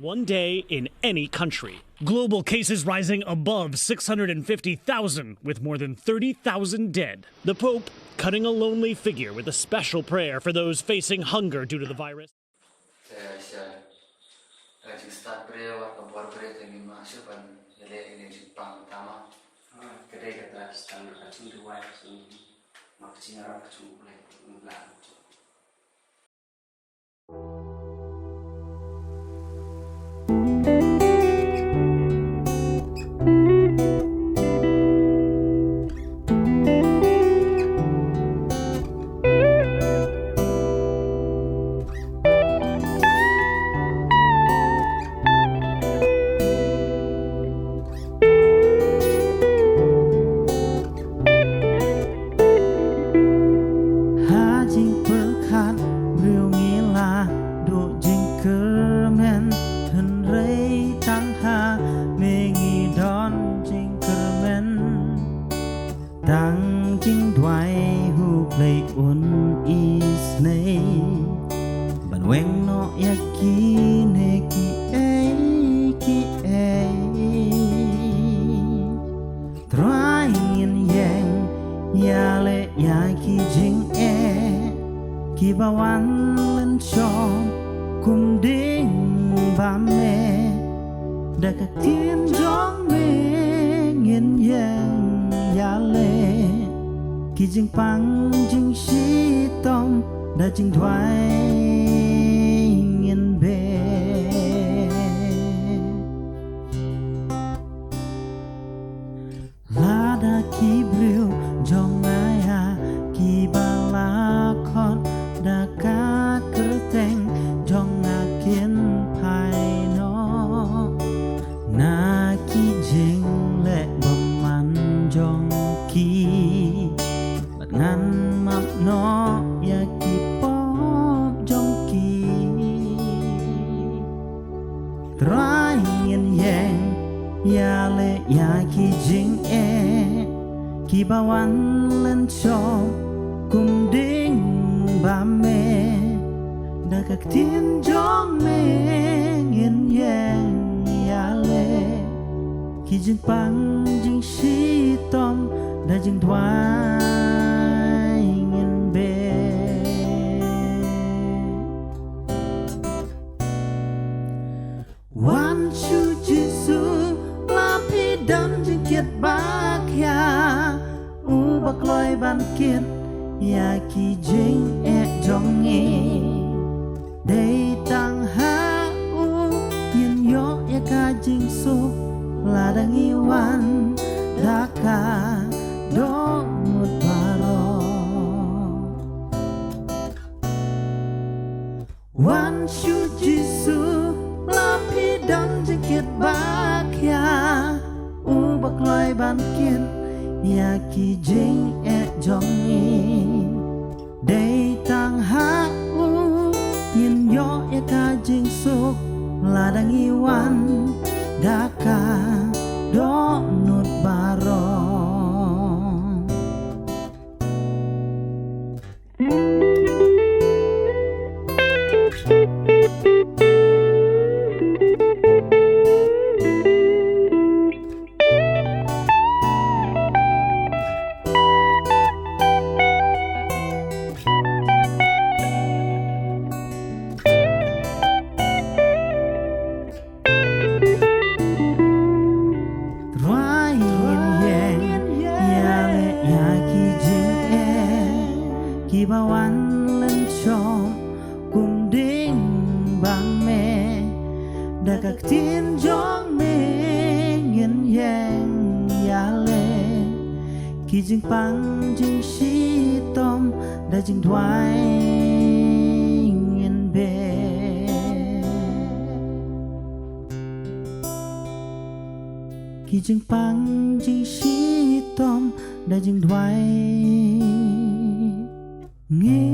One day in any country. Global cases rising above 650,000 with more than 30,000 dead. The Pope cutting a lonely figure with a special prayer for those facing hunger due to the virus. Tang chính thoại hụt lấy uốn is này bạn quen nó ya ki ne ki try in yang ya le ya ki jing ki ba wan lên cho cùng đến ba mẹ đã các thiên gióng mê nghiền yang ya le ki jing pang jing shi tông đã jing thoại nghiền bề la đã ki brio jong ai ha ki ba la con đã ca cơ teng jong a kiến pai nó na ki jing lệ bầm man jong ki bật ngăn map nó ya ki pop jong ki try in yang ya lệ ya ki jing ki ba wan lên cho cùng đến ba mẹ đã các thiên gióng mê nghiền yang ya lệ ki jing pang jing shi tông đã jing thoại nghiền bề wan chu Giêsu la pi đam jing kiệt bác ya u bak loi ban kiệt ya ki jing jong đây tang ha u yin yo ya ka jing su la dang iwan da ka do mut baro wan shu Giêsu la pi dam jing kiet bak ya u bak loi ban kiet ya ki jing jong đây tang ha u yin yo ya ka jing su la dang iwan da ka do nut baro ki ba wan lên cho cùng đến ba mẹ đã các thiên gióng mê nghiền yang ya lệ ki jing pang jing shi tông đã jing thoại nghiền bề ki jing pang jing shi tông đã jing thoại nghe